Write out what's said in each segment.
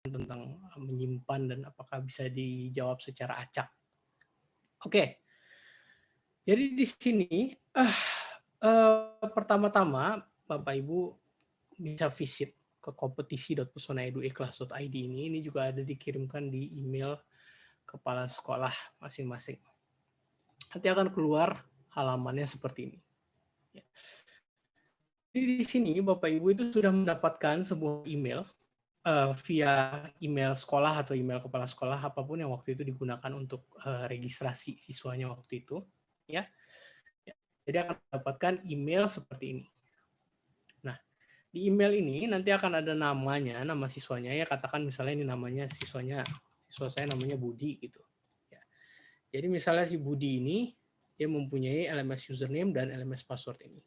tentang menyimpan dan apakah bisa dijawab secara acak. Oke. Jadi di sini pertama-tama Bapak Ibu bisa visit ke kompetisi.pesonaeduikhlas.id ini juga ada dikirimkan di email kepala sekolah masing-masing. Nanti akan keluar halamannya seperti ini. Jadi di sini Bapak Ibu itu sudah mendapatkan sebuah email via email sekolah atau email kepala sekolah apapun yang waktu itu digunakan untuk registrasi siswanya waktu itu, ya. Jadi akan mendapatkan email seperti ini. Nah, di email ini nanti akan ada namanya, nama siswanya ya, katakan misalnya ini namanya siswa saya namanya Budi gitu. Ya. Jadi misalnya si Budi ini dia mempunyai LMS username dan LMS password ini.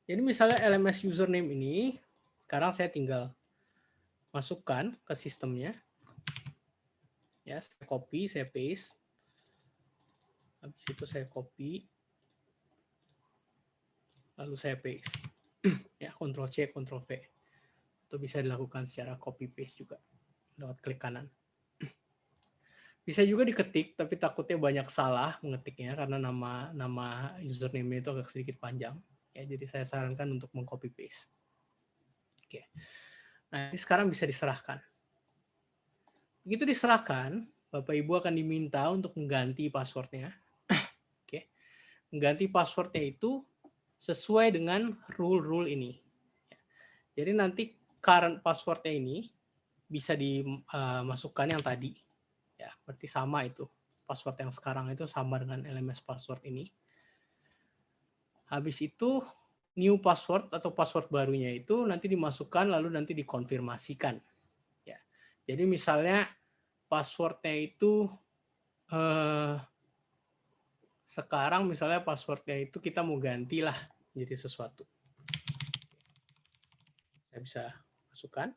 Jadi misalnya LMS username ini sekarang saya tinggal masukkan ke sistemnya. Ya, saya copy, saya paste. Habis itu saya copy. Lalu saya paste. Ya, Ctrl C, Ctrl V. Itu bisa dilakukan secara copy paste juga lewat klik kanan. Bisa juga diketik, tapi takutnya banyak salah mengetiknya karena nama username itu agak sedikit panjang. Ya, jadi saya sarankan untuk mengcopy paste. Oke. Nah, ini sekarang bisa diserahkan. Begitu diserahkan, Bapak Ibu akan diminta untuk mengganti passwordnya. Oke. Mengganti passwordnya itu sesuai dengan rule ini. Jadi nanti current passwordnya ini bisa dimasukkan yang tadi. Ya, berarti sama itu. Password yang sekarang itu sama dengan LMS password ini. Habis itu new password atau password barunya itu nanti dimasukkan lalu nanti dikonfirmasikan. Ya. Jadi misalnya passwordnya itu sekarang misalnya passwordnya itu kita mau gantilah jadi sesuatu. Saya bisa masukkan.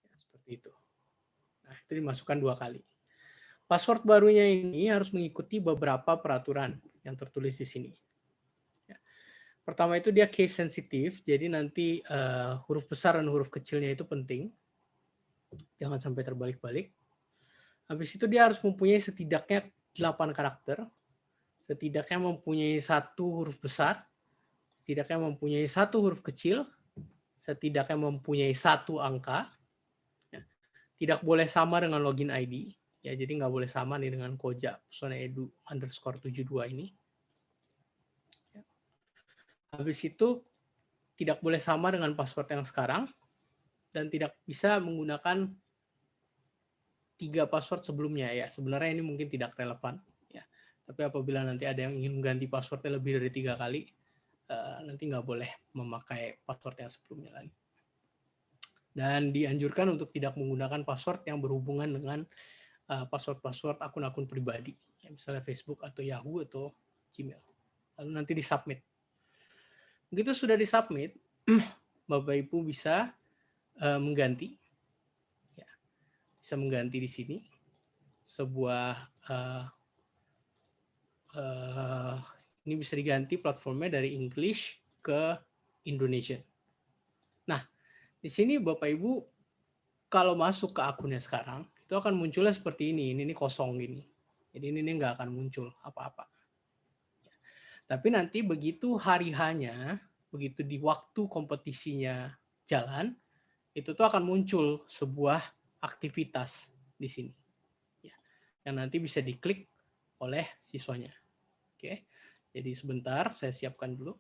Ya, seperti itu. Nah, itu dimasukkan 2 kali. Password barunya ini harus mengikuti beberapa peraturan yang tertulis di sini. Ya. Pertama itu dia case sensitive, jadi nanti huruf besar dan huruf kecilnya itu penting. Jangan sampai terbalik-balik. Habis itu dia harus mempunyai setidaknya 8 karakter, setidaknya mempunyai 1 huruf besar, setidaknya mempunyai 1 huruf kecil, setidaknya mempunyai 1 angka, ya. Tidak boleh sama dengan login ID, ya, jadi nggak boleh sama nih dengan Koja @pesonaedu_72 ini. Ya. Habis itu tidak boleh sama dengan password yang sekarang dan tidak bisa menggunakan 3 password sebelumnya ya. Sebenarnya ini mungkin tidak relevan ya. Tapi apabila nanti ada yang ingin mengganti passwordnya lebih dari 3 kali, nanti nggak boleh memakai password yang sebelumnya lagi. Dan dianjurkan untuk tidak menggunakan password yang berhubungan dengan password-password akun-akun pribadi, ya, misalnya Facebook atau Yahoo atau Gmail. Lalu nanti disubmit. Begitu sudah disubmit, Bapak Ibu bisa mengganti, ya, bisa mengganti di sini sebuah ini bisa diganti platformnya dari English ke Indonesian. Nah, di sini Bapak Ibu kalau masuk ke akunnya sekarang itu akan munculnya seperti ini kosong gini. Jadi ini nggak akan muncul apa-apa. Tapi nanti begitu hari hanya, begitu di waktu kompetisinya jalan, itu tuh akan muncul sebuah aktivitas di sini. Ya, yang nanti bisa diklik oleh siswanya. Oke, jadi sebentar saya siapkan dulu.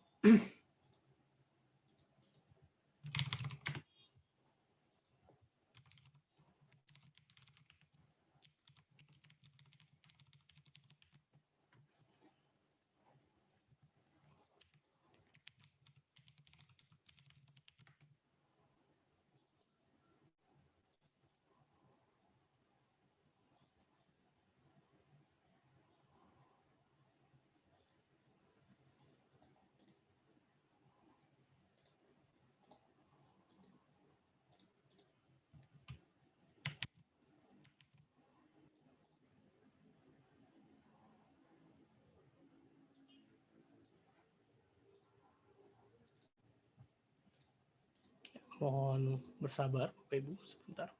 Mohon bersabar, Bapak Ibu, sebentar.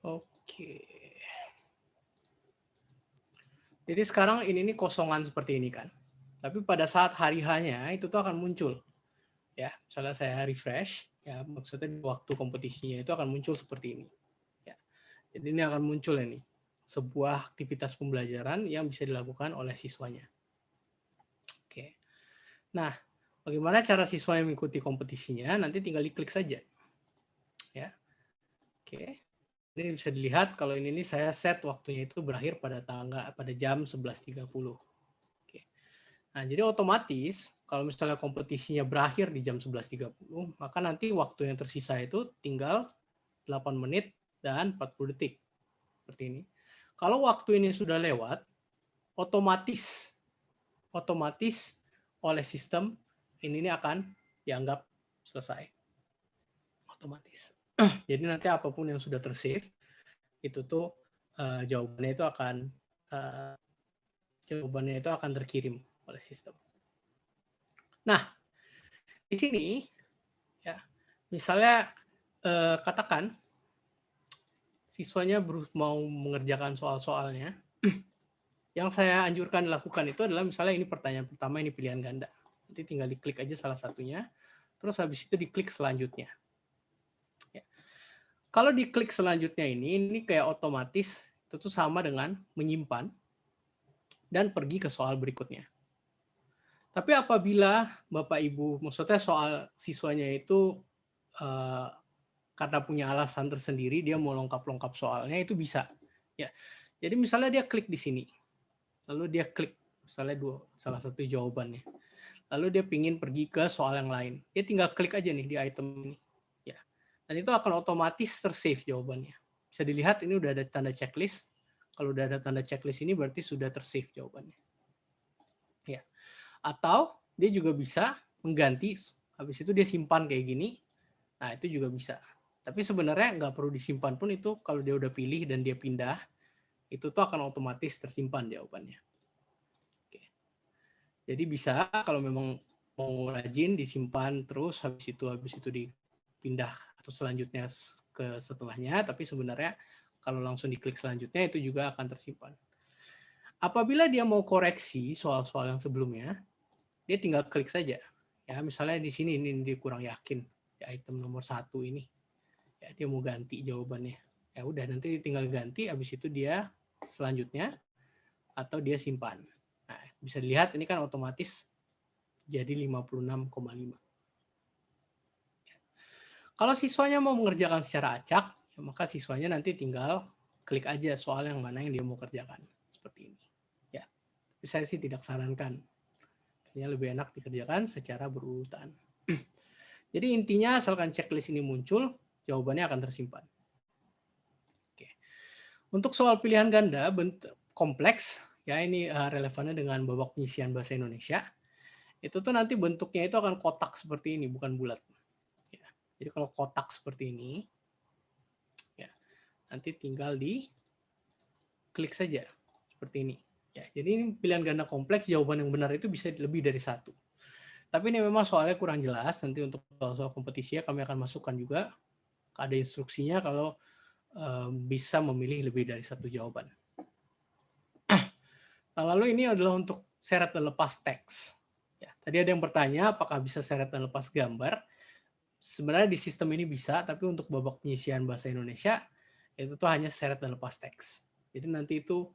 Oke. Jadi sekarang ini kosongan seperti ini kan. Tapi pada saat hari H-nya itu tuh akan muncul. Ya, misalnya saya refresh, ya maksudnya di waktu kompetisinya itu akan muncul seperti ini. Ya. Jadi ini akan muncul ini sebuah aktivitas pembelajaran yang bisa dilakukan oleh siswanya. Oke. Nah, bagaimana cara siswa yang mengikuti kompetisinya? Nanti tinggal diklik saja. Ya. Oke. Ini bisa dilihat kalau ini saya set waktunya itu berakhir pada jam 11.30. Oke. Nah, jadi otomatis kalau misalnya kompetisinya berakhir di jam 11.30, maka nanti waktu yang tersisa itu tinggal 8 menit dan 40 detik. Seperti ini. Kalau waktu ini sudah lewat, otomatis oleh sistem ini akan dianggap selesai. Otomatis. Jadi nanti apapun yang sudah tersave itu tuh jawabannya itu akan terkirim oleh sistem. Nah, di sini ya, misalnya katakan siswanya mau mengerjakan soal-soalnya, yang saya anjurkan dilakukan itu adalah misalnya ini pertanyaan pertama, ini pilihan ganda. Nanti tinggal diklik aja salah satunya, terus habis itu diklik selanjutnya. Ya. Kalau diklik selanjutnya ini kayak otomatis itu tuh sama dengan menyimpan dan pergi ke soal berikutnya. Tapi apabila Bapak Ibu, maksudnya soal siswanya itu karena punya alasan tersendiri dia mau lengkap-lengkap soalnya, itu bisa. Ya. Jadi misalnya dia klik di sini, lalu dia klik misalnya salah satu jawabannya, lalu dia pingin pergi ke soal yang lain, dia tinggal klik aja nih di item ini. Ya. Dan itu akan otomatis tersave jawabannya. Bisa dilihat ini udah ada tanda checklist. Kalau udah ada tanda checklist ini berarti sudah tersave jawabannya. Ya. Atau dia juga bisa mengganti, habis itu dia simpan kayak gini. Nah, itu juga bisa. Tapi sebenarnya nggak perlu disimpan pun itu kalau dia udah pilih dan dia pindah, itu tuh akan otomatis tersimpan jawabannya. Oke. Jadi bisa kalau memang mau rajin disimpan terus habis itu dipindah atau selanjutnya ke setelahnya, tapi sebenarnya kalau langsung diklik selanjutnya itu juga akan tersimpan. Apabila dia mau koreksi soal-soal yang sebelumnya, dia tinggal klik saja. Ya, misalnya di sini ini dia kurang yakin di item nomor 1 ini. Ya, dia mau ganti jawabannya. Ya udah nanti tinggal ganti, habis itu dia selanjutnya atau dia simpan. Nah, bisa dilihat ini kan otomatis jadi 56,5. Kalau siswanya mau mengerjakan secara acak, ya maka siswanya nanti tinggal klik aja soal yang mana yang dia mau kerjakan. Seperti ini. Ya, tapi saya sih tidak sarankan. Ini lebih enak dikerjakan secara berurutan. Jadi intinya asalkan checklist ini muncul, jawabannya akan tersimpan. Oke. Untuk soal pilihan ganda bentuk kompleks, ya ini relevannya dengan babak penyisian bahasa Indonesia. Itu tuh nanti bentuknya itu akan kotak seperti ini, bukan bulat. Ya. Jadi kalau kotak seperti ini, ya nanti tinggal di klik saja seperti ini. Ya, jadi ini pilihan ganda kompleks, jawaban yang benar itu bisa lebih dari satu. Tapi ini memang soalnya kurang jelas, nanti untuk soal kompetisinya kami akan masukkan juga, ada instruksinya kalau bisa memilih lebih dari satu jawaban. Nah, lalu ini adalah untuk seret dan lepas teks. Ya, tadi ada yang bertanya apakah bisa seret dan lepas gambar. Sebenarnya di sistem ini bisa, tapi untuk babak penyisian bahasa Indonesia itu tuh hanya seret dan lepas teks. Jadi nanti itu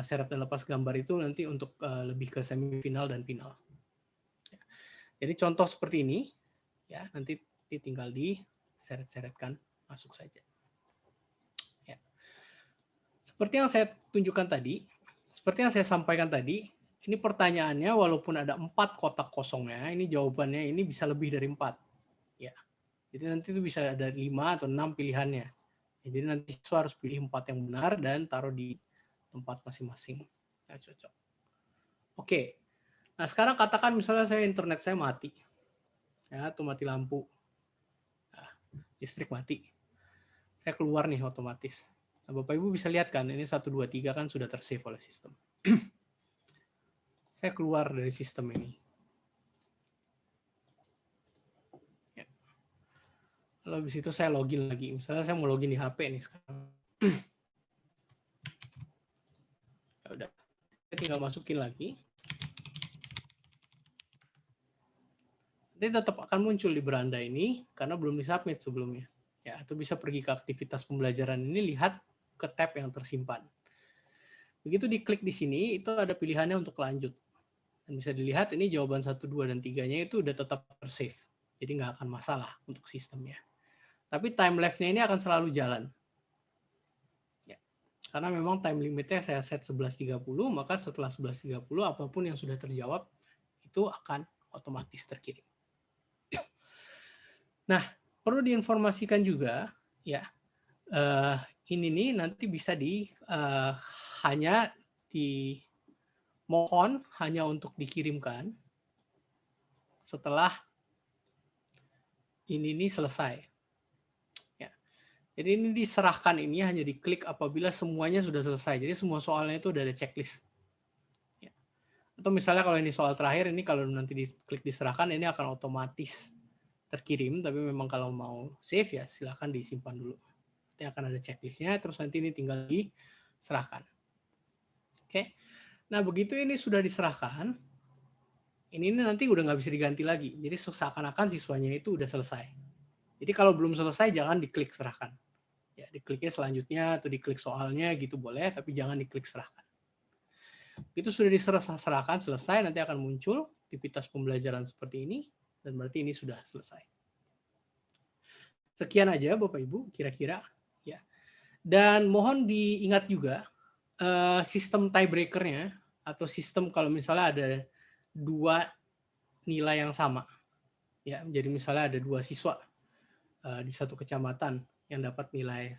seret dan lepas gambar itu nanti untuk lebih ke semifinal dan final. Ya. Jadi contoh seperti ini, ya nanti tinggal di seret-seretkan masuk saja. Ya. Seperti yang saya tunjukkan tadi, seperti yang saya sampaikan tadi, ini pertanyaannya walaupun ada 4 kotak kosongnya, ini jawabannya ini bisa lebih dari 4. Ya. Jadi nanti itu bisa ada 5 atau 6 pilihannya. Ya, jadi nanti siswa harus pilih 4 yang benar dan taruh di tempat masing-masing. Ya, cocok. Oke. Nah, sekarang katakan misalnya internet saya mati. Ya, atau mati lampu. Nah, listrik mati. Saya keluar nih otomatis. Nah, Bapak Ibu bisa lihat kan, ini 1, 2, 3 kan sudah tersave oleh sistem. Saya keluar dari sistem ini. Ya. Lalu habis itu saya login lagi. Misalnya saya mau login di HP nih sekarang. Ya udah. Saya tinggal masukin lagi. Nanti tetap akan muncul di beranda ini karena belum disubmit sebelumnya. Ya, atau bisa pergi ke aktivitas pembelajaran ini, lihat ke tab yang tersimpan. Begitu diklik di sini, itu ada pilihannya untuk lanjut. Dan bisa dilihat ini jawaban 1, 2, dan 3-nya itu udah tetap tersave. Jadi nggak akan masalah untuk sistemnya. Tapi time lapse-nya ini akan selalu jalan. Ya. Karena memang time limitnya saya set 11.30, maka setelah 11.30 apapun yang sudah terjawab itu akan otomatis terkirim. Nah, perlu diinformasikan juga, ya, ini nih nanti bisa hanya dimohon hanya untuk dikirimkan setelah ini nih selesai. Ya. Jadi ini diserahkan ini hanya diklik apabila semuanya sudah selesai. Jadi semua soalnya itu udah ada checklist. Ya. Atau misalnya kalau ini soal terakhir, ini kalau nanti diklik diserahkan, ini akan otomatis terkirim. Tapi memang kalau mau save ya silahkan disimpan dulu. Nanti akan ada checklistnya, terus nanti ini tinggal diserahkan. Oke. Nah begitu ini sudah diserahkan, ini nanti udah nggak bisa diganti lagi. Jadi seakan-akan siswanya itu udah selesai. Jadi kalau belum selesai jangan diklik serahkan. Ya, dikliknya selanjutnya atau diklik soalnya gitu boleh, tapi jangan diklik serahkan. Itu sudah diserahkan selesai, nanti akan muncul aktivitas pembelajaran seperti ini, dan berarti ini sudah selesai. Sekian aja Bapak Ibu kira-kira. Ya. Dan mohon diingat juga sistem tiebreaker-nya atau sistem kalau misalnya ada 2 nilai yang sama. Ya, jadi misalnya ada 2 siswa di satu kecamatan yang dapat nilai